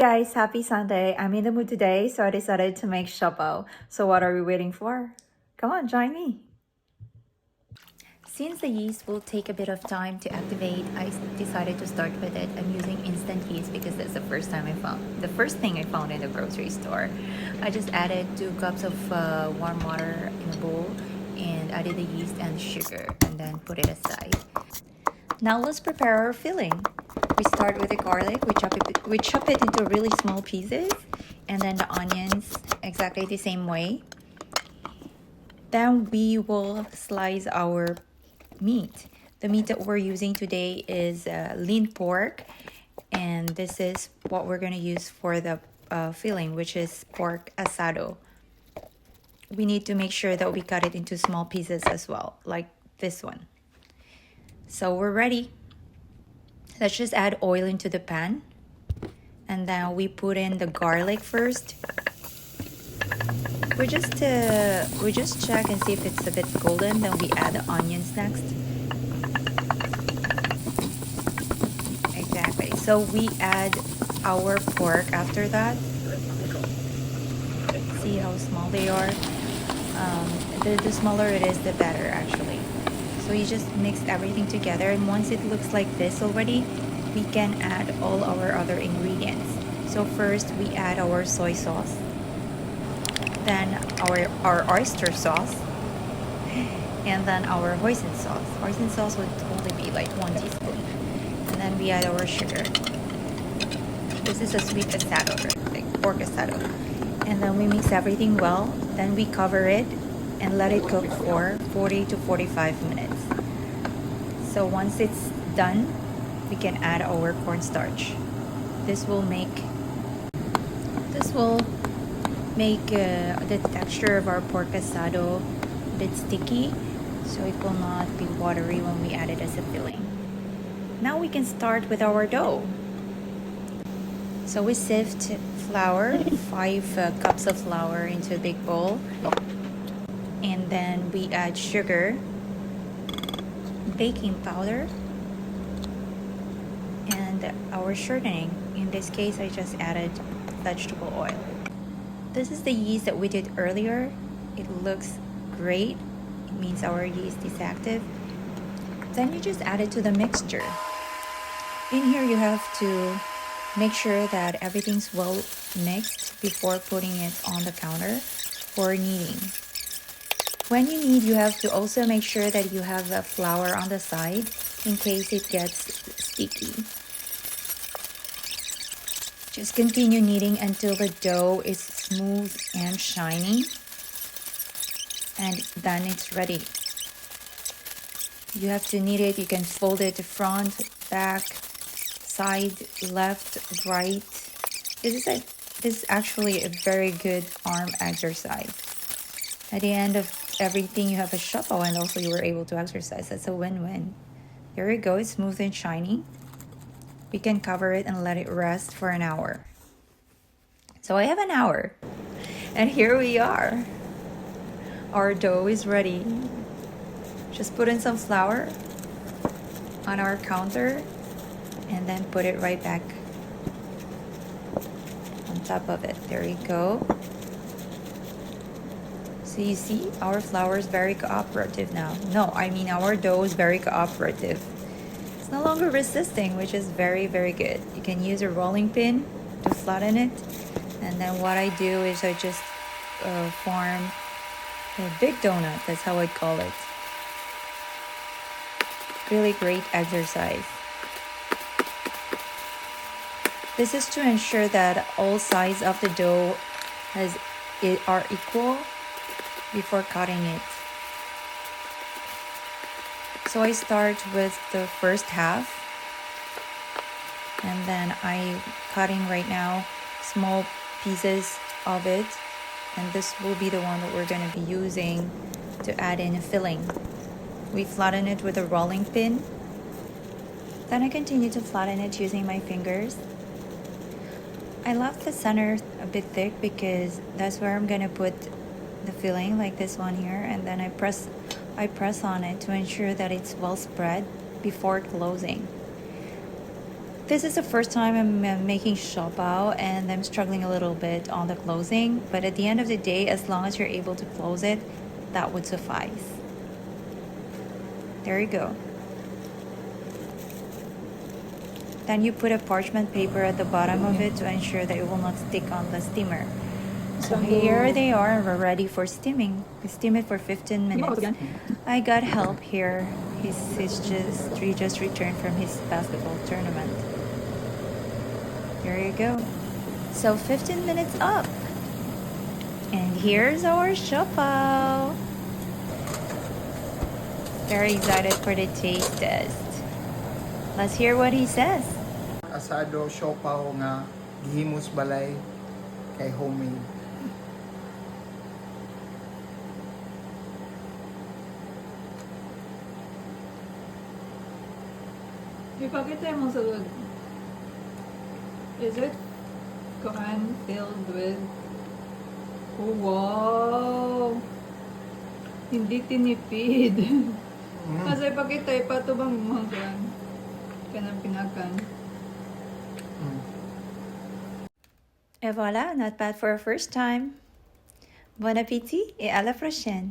Guys, happy Sunday. I'm in the mood today, so I decided to make siopao. So what are we waiting for? Come on, join me. Since the yeast will take a bit of time to activate, I decided to start with it. I'm using instant yeast because that's the first thing I found in the grocery store. I just added 2 cups of warm water in a bowl and added the yeast and sugar and then put it aside. Now let's prepare our filling. We start with the garlic. We chop it into really small pieces, and then the onions exactly the same way. Then we will slice our meat. The meat that we're using today is lean pork, and this is what we're going to use for the filling, which is pork asado. We need to make sure that we cut it into small pieces as well, like this one. So we're ready. Let's just add oil into the pan, and then we put in the garlic first. We just check and see if it's a bit golden, then we add the onions next. Exactly. So we add our pork after that. See how small they are? The smaller it is, the better actually. So you just mix everything together, and once it looks like this already, we can add all our other ingredients. So first we add our soy sauce, then our oyster sauce, and then our hoisin sauce. Hoisin sauce would only be like 1 teaspoon. And then we add our sugar. This is a sweet asado, like pork asado. And then we mix everything well. Then we cover it and let it cook for 40 to 45 minutes. So once it's done, we can add our cornstarch. This will make the texture of our pork asado a bit sticky, so it will not be watery when we add it as a filling. Now we can start with our dough. So we sift flour, 5 cups of flour into a big bowl, and then we add sugar, baking powder, and our shortening. In this case, I just added vegetable oil. This is the yeast that we did earlier. It looks great. It means our yeast is active. Then you just add it to the mixture. In here, you have to make sure that everything's well mixed before putting it on the counter for kneading. When you knead, you have to also make sure that you have the flour on the side in case it gets sticky. Just continue kneading until the dough is smooth and shiny, and then it's ready. You have to knead it. You can fold it front, back, side, left, right. This is actually a very good arm exercise. At the end of everything, you have a siopao, and also you were able to exercise. That's a win-win. Here we go. It's smooth and shiny. We can cover it and let it rest for an hour. So I have an hour, and here we are. Our dough is ready. Just put in some flour on our counter and then put it right back on top of it. There you go. So you see, our flour is very cooperative now. No, I mean our dough is very cooperative. It's no longer resisting, which is very, very good. You can use a rolling pin to flatten it. And then what I do is I just form a big donut. That's how I call it. Really great exercise. This is to ensure that all sides of the dough are equal before cutting it. So I start with the first half, and then I'm cutting right now small pieces of it, and this will be the one that we're going to be using to add in a filling. We flatten it with a rolling pin. Then I continue to flatten it using my fingers. I left the center a bit thick because that's where I'm going to put the filling, like this one here, and then I press on it to ensure that it's well spread before closing. This is the first time I'm making siopao, and I'm struggling a little bit on the closing, but at the end of the day, as long as you're able to close it, that would suffice. There you go. Then you put a parchment paper at the bottom of it to ensure that it will not stick on the steamer. So here they are, and we're ready for steaming. We steam it for 15 minutes. I got help here. He just returned from his basketball tournament. There you go. So 15 minutes up. And here's our siopao. Very excited for the taste test. Let's hear what he says. Asado siopao nga gihimos balay kay homemade. Ipakita mo sa loob. Is it can filled with... Oh, wow! Hindi tinipid. Kasi ipakita, ipatubang mga kan. Kanang pinakan. Et voilà, not bad for a first time. Bon appétit et à la prochaine.